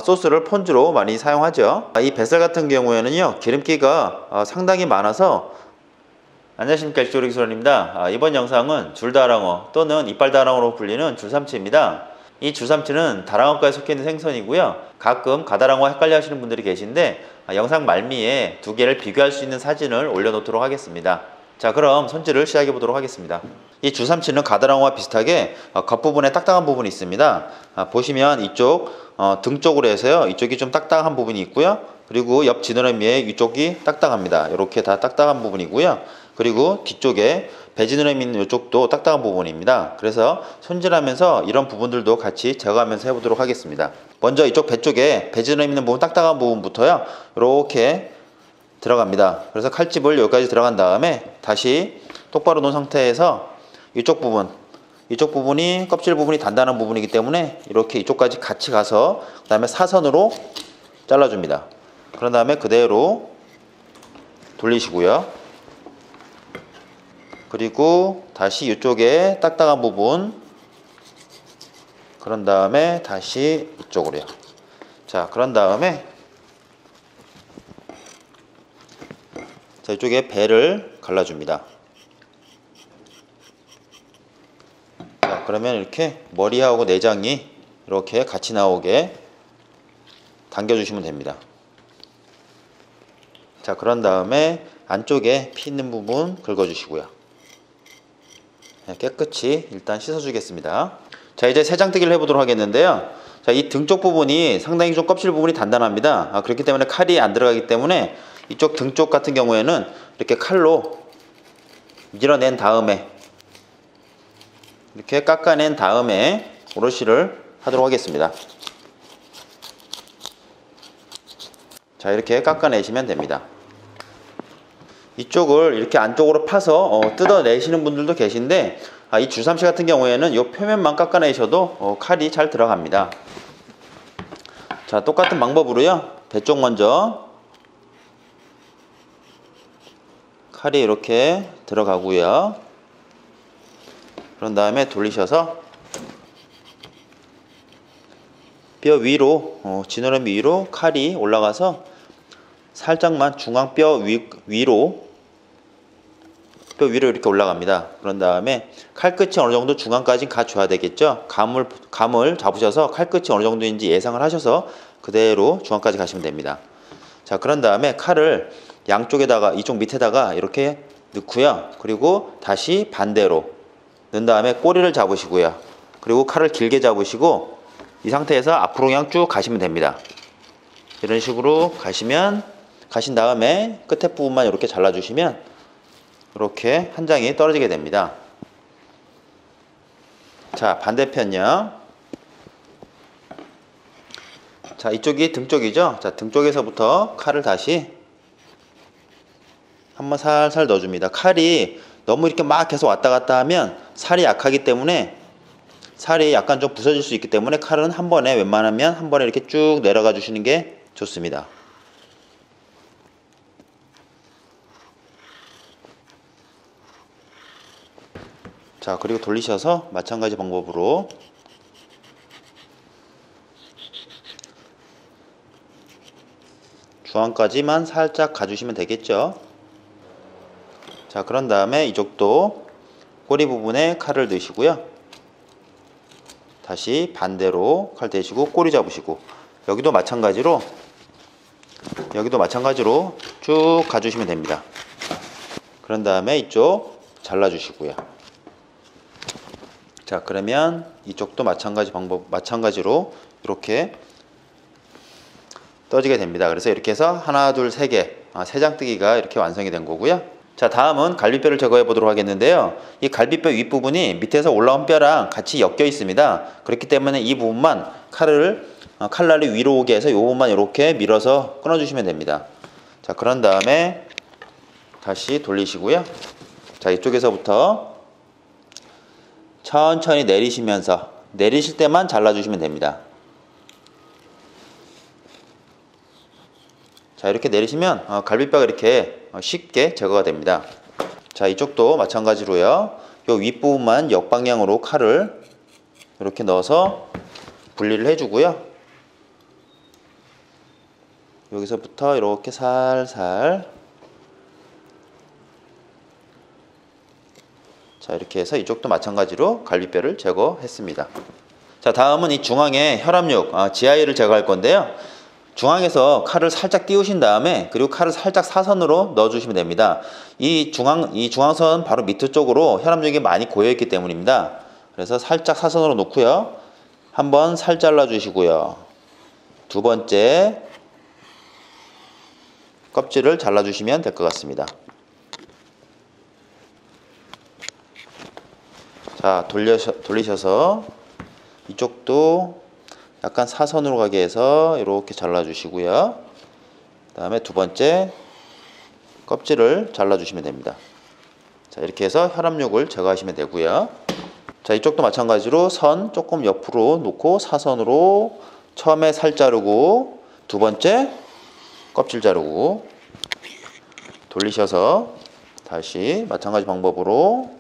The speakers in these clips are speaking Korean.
소스를 폰즈로 많이 사용하죠. 이 뱃살 같은 경우에는요, 기름기가 상당히 많아서. 안녕하십니까, 일조리기술원입니다. 이번 영상은 줄다랑어 또는 이빨다랑어로 불리는 줄삼치입니다. 이 줄삼치는 다랑어과에 속해 있는 생선이고요. 가끔 가다랑어와 헷갈려 하시는 분들이 계신데, 영상 말미에 두 개를 비교할 수 있는 사진을 올려놓도록 하겠습니다. 자, 그럼 손질을 시작해 보도록 하겠습니다. 이 줄삼치는 가다랑어와 비슷하게 겉부분에 딱딱한 부분이 있습니다. 보시면 이쪽 등 쪽으로 해서요, 이쪽이 좀 딱딱한 부분이 있고요. 그리고 옆 지느러미에 이쪽이 딱딱합니다. 이렇게 다 딱딱한 부분이고요. 그리고 뒤쪽에 배지느러미 있는 이쪽도 딱딱한 부분입니다. 그래서 손질하면서 이런 부분들도 같이 제거하면서 해보도록 하겠습니다. 먼저 이쪽 배 쪽에 배지느러미 있는 부분, 딱딱한 부분부터요, 이렇게 들어갑니다. 그래서 칼집을 여기까지 들어간 다음에 다시 똑바로 놓은 상태에서 이쪽 부분이 껍질 부분이 단단한 부분이기 때문에 이렇게 이쪽까지 같이 가서 그 다음에 사선으로 잘라줍니다. 그런 다음에 그대로 돌리시고요. 그리고 다시 이쪽에 딱딱한 부분, 그런 다음에 다시 이쪽으로요. 자, 그런 다음에 자, 이쪽에 배를 갈라줍니다. 자, 그러면 이렇게 머리하고 내장이 이렇게 같이 나오게 당겨주시면 됩니다. 자, 그런 다음에 안쪽에 피 있는 부분 긁어주시고요. 깨끗이 일단 씻어주겠습니다. 자, 이제 새장뜨기를 해보도록 하겠는데요. 자, 이 등 쪽 부분이 상당히 좀 껍질 부분이 단단합니다. 그렇기 때문에 칼이 안 들어가기 때문에 이쪽 등 쪽 같은 경우에는 이렇게 칼로 밀어낸 다음에 이렇게 깎아낸 다음에 오롯이를 하도록 하겠습니다. 자, 이렇게 깎아내시면 됩니다. 이쪽을 이렇게 안쪽으로 파서 뜯어내시는 분들도 계신데, 이 줄삼치 같은 경우에는 이 표면만 깎아내셔도 칼이 잘 들어갑니다. 자, 똑같은 방법으로요, 배 쪽 먼저 칼이 이렇게 들어가고요. 그런 다음에 돌리셔서 뼈 위로, 지느러미 위로 칼이 올라가서 살짝만 중앙뼈 위로 이렇게 올라갑니다. 그런 다음에 칼끝이 어느 정도 중앙까지 가줘야 되겠죠. 감을 잡으셔서 칼끝이 어느 정도인지 예상을 하셔서 그대로 중앙까지 가시면 됩니다. 자, 그런 다음에 칼을 양쪽에다가, 이쪽 밑에다가 이렇게 넣고요. 그리고 다시 반대로 넣은 다음에 꼬리를 잡으시고요. 그리고 칼을 길게 잡으시고 이 상태에서 앞으로 그냥 쭉 가시면 됩니다. 이런 식으로 가신 다음에 끝에 부분만 이렇게 잘라주시면 이렇게 한 장이 떨어지게 됩니다. 자, 반대편요. 자, 이쪽이 등 쪽이죠. 자, 등 쪽에서부터 칼을 다시 한번 살살 넣어줍니다. 칼이 너무 이렇게 막 계속 왔다 갔다 하면 살이 약하기 때문에, 살이 약간 좀 부서질 수 있기 때문에 칼은 한 번에, 웬만하면 한 번에 이렇게 쭉 내려가 주시는 게 좋습니다. 자, 그리고 돌리셔서 마찬가지 방법으로 중앙까지만 살짝 가주시면 되겠죠. 자, 그런 다음에 이쪽도 꼬리 부분에 칼을 넣으시고요. 다시 반대로 칼 대시고 꼬리 잡으시고 여기도 마찬가지로 쭉 가주시면 됩니다. 그런 다음에 이쪽 잘라주시고요. 자, 그러면 이쪽도 마찬가지로 이렇게 떠지게 됩니다. 그래서 이렇게 해서 하나, 둘, 세 개, 세 장뜨기가 이렇게 완성이 된 거고요. 자, 다음은 갈비뼈를 제거해 보도록 하겠는데요. 이 갈비뼈 윗부분이 밑에서 올라온 뼈랑 같이 엮여 있습니다. 그렇기 때문에 이 부분만 칼날이 위로 오게 해서 이 부분만 이렇게 밀어서 끊어주시면 됩니다. 자, 그런 다음에 다시 돌리시고요. 자, 이쪽에서부터 천천히 내리시면서, 내리실 때만 잘라주시면 됩니다. 자, 이렇게 내리시면 갈비뼈가 이렇게 쉽게 제거가 됩니다. 자, 이쪽도 마찬가지로요. 요 윗부분만 역방향으로 칼을 이렇게 넣어서 분리를 해주고요. 여기서부터 이렇게 살살. 자, 이렇게 해서 이쪽도 마찬가지로 갈비뼈를 제거했습니다. 자, 다음은 이 중앙에 혈압육, GI를 제거할 건데요. 중앙에서 칼을 살짝 띄우신 다음에, 그리고 칼을 살짝 사선으로 넣어주시면 됩니다. 이 중앙선 바로 밑에 쪽으로 혈압육이 많이 고여있기 때문입니다. 그래서 살짝 사선으로 놓고요. 한번 살 잘라주시고요. 두 번째 껍질을 잘라주시면 될 것 같습니다. 자, 돌리셔서 이쪽도 약간 사선으로 가게 해서 이렇게 잘라주시고요. 그 다음에 두 번째 껍질을 잘라주시면 됩니다. 자, 이렇게 해서 혈압육을 제거하시면 되고요. 자, 이쪽도 마찬가지로 선 조금 옆으로 놓고 사선으로 처음에 살 자르고, 두 번째 껍질 자르고, 돌리셔서 다시 마찬가지 방법으로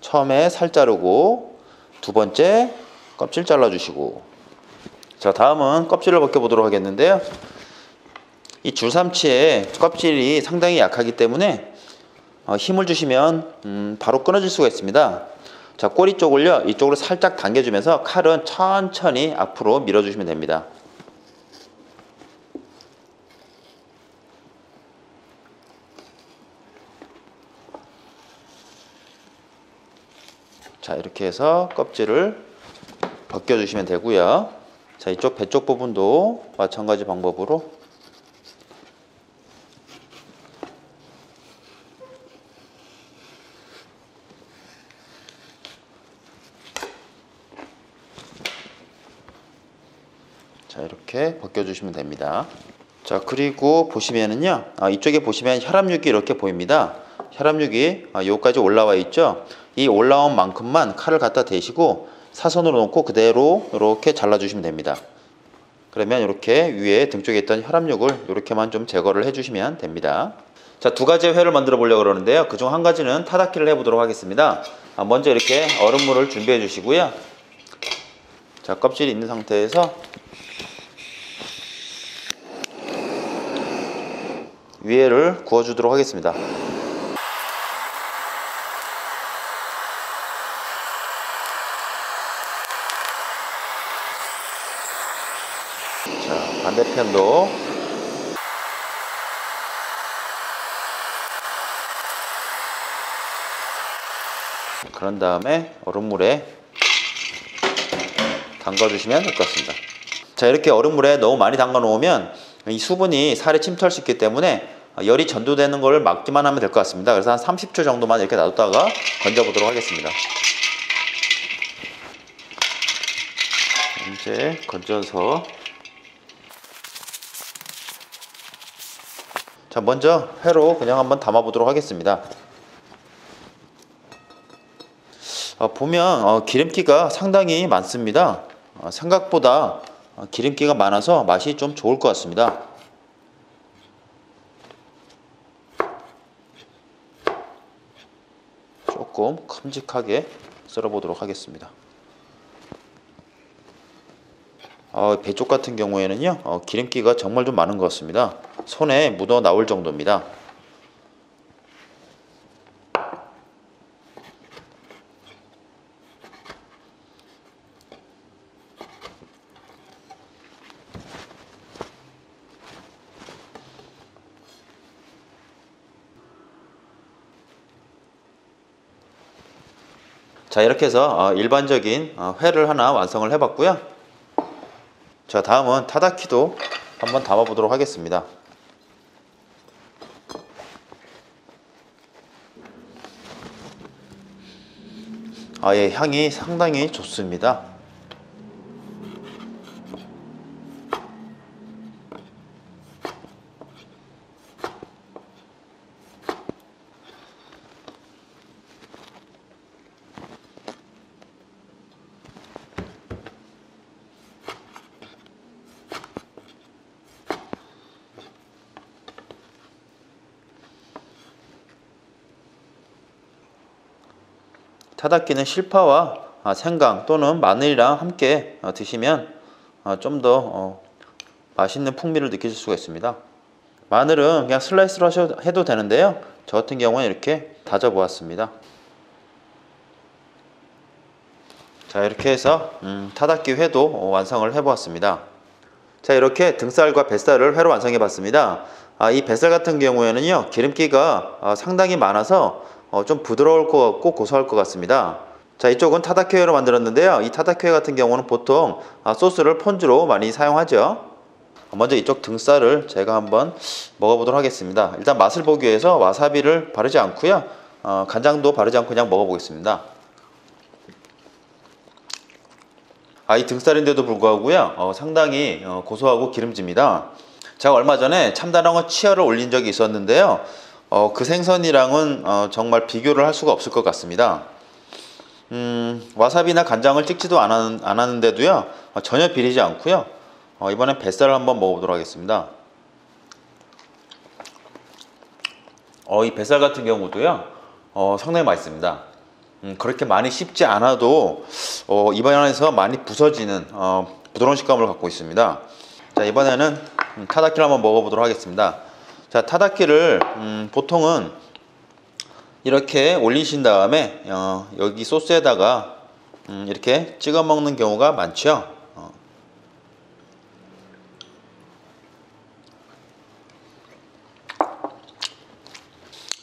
처음에 살 자르고, 두 번째 껍질 잘라주시고. 자, 다음은 껍질을 벗겨보도록 하겠는데요. 이 줄삼치의 껍질이 상당히 약하기 때문에 힘을 주시면 바로 끊어질 수가 있습니다. 자, 꼬리 쪽을요, 이쪽으로 살짝 당겨주면서 칼은 천천히 앞으로 밀어주시면 됩니다. 자, 이렇게 해서 껍질을 벗겨주시면 되고요. 자, 이쪽 배 쪽 부분도 마찬가지 방법으로 자, 이렇게 벗겨주시면 됩니다. 자, 그리고 보시면은요, 이쪽에 보시면 혈압육이 이렇게 보입니다. 혈압육이 여기까지 올라와 있죠. 이 올라온 만큼만 칼을 갖다 대시고 사선으로 놓고 그대로 이렇게 잘라주시면 됩니다. 그러면 이렇게 위에 등 쪽에 있던 혈압육을 이렇게만 좀 제거를 해주시면 됩니다. 자, 두 가지의 회를 만들어 보려고 그러는데요. 그중 한 가지는 타다키를 해보도록 하겠습니다. 먼저 이렇게 얼음물을 준비해 주시고요. 자, 껍질이 있는 상태에서 위에를 구워주도록 하겠습니다. 자, 반대편도 그런 다음에 얼음물에 담가주시면 될 것 같습니다. 자, 이렇게 얼음물에 너무 많이 담가 놓으면 이 수분이 살에 침투할 수 있기 때문에 열이 전도되는 걸 막기만 하면 될 것 같습니다. 그래서 한 30초 정도만 이렇게 놔뒀다가 건져 보도록 하겠습니다. 이제 건져서, 자, 먼저 회로 그냥 한번 담아 보도록 하겠습니다. 보면 기름기가 상당히 많습니다. 생각보다 기름기가 많아서 맛이 좀 좋을 것 같습니다. 조금 큼직하게 썰어 보도록 하겠습니다. 배 쪽 같은 경우에는요, 기름기가 정말 좀 많은 것 같습니다. 손에 묻어 나올 정도입니다. 자, 이렇게 해서 일반적인 회를 하나 완성을 해봤고요. 자, 다음은 타다키도 한번 담아 보도록 하겠습니다. 예, 향이 상당히 좋습니다. 타다키는 실파와 생강 또는 마늘이랑 함께 드시면 좀 더 맛있는 풍미를 느끼실 수가 있습니다. 마늘은 그냥 슬라이스로 해도 되는데요. 저 같은 경우는 이렇게 다져 보았습니다. 자, 이렇게 해서 타다키 회도 완성을 해 보았습니다. 자, 이렇게 등살과 뱃살을 회로 완성해 봤습니다. 이 뱃살 같은 경우에는요, 기름기가 상당히 많아서 좀 부드러울 것 같고 고소할 것 같습니다. 자, 이쪽은 타다키 회로 만들었는데요. 이 타다키 회 같은 경우는 보통 소스를 폰즈로 많이 사용하죠. 먼저 이쪽 등살을 제가 한번 먹어보도록 하겠습니다. 일단 맛을 보기 위해서 와사비를 바르지 않고요, 간장도 바르지 않고 그냥 먹어보겠습니다. 이 등살인데도 불구하고요, 상당히 고소하고 기름집니다. 제가 얼마 전에 참다랑어 치어를 올린 적이 있었는데요, 그 생선이랑은 정말 비교를 할 수가 없을 것 같습니다. 와사비나 간장을 찍지도 않았는데도요, 전혀 비리지 않고요. 이번엔 뱃살을 한번 먹어보도록 하겠습니다. 이 뱃살 같은 경우도요, 상당히 맛있습니다. 그렇게 많이 씹지 않아도 입안에서 많이 부서지는 부드러운 식감을 갖고 있습니다. 자, 이번에는 타다키를 한번 먹어보도록 하겠습니다. 자, 타다키를 보통은 이렇게 올리신 다음에 여기 소스에다가 이렇게 찍어 먹는 경우가 많죠.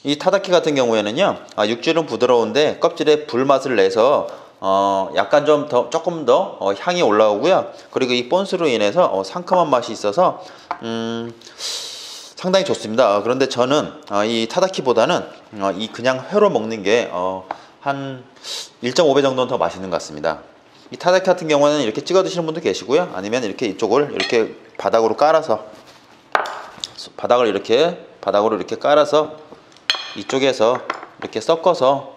이 타다키 같은 경우에는요, 육질은 부드러운데 껍질에 불맛을 내서 약간 조금 더 향이 올라오고요. 그리고 이 본스로 인해서 상큼한 맛이 있어서 상당히 좋습니다. 그런데 저는 이 타다키보다는 이 그냥 회로 먹는 게 한 1.5배 정도는 더 맛있는 것 같습니다. 이 타다키 같은 경우는 이렇게 찍어 드시는 분도 계시고요, 아니면 이렇게 이쪽을 이렇게 바닥으로 깔아서 바닥으로 이렇게 깔아서 이쪽에서 이렇게 섞어서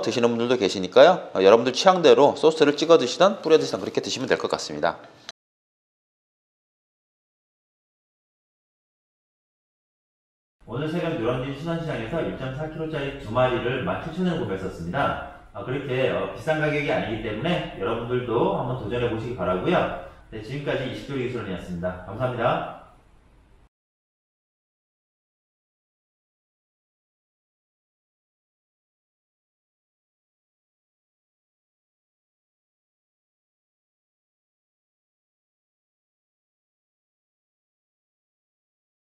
드시는 분들도 계시니까요, 여러분들 취향대로 소스를 찍어 드시든 뿌려 드시든 그렇게 드시면 될 것 같습니다. 오늘 새벽 누런진 수산시장에서 1.4kg짜리 2마리를 17,000원에 구매했었습니다. 그렇게 비싼 가격이 아니기 때문에 여러분들도 한번 도전해 보시기 바라고요. 네, 지금까지 20조리 기술원이었습니다. 감사합니다.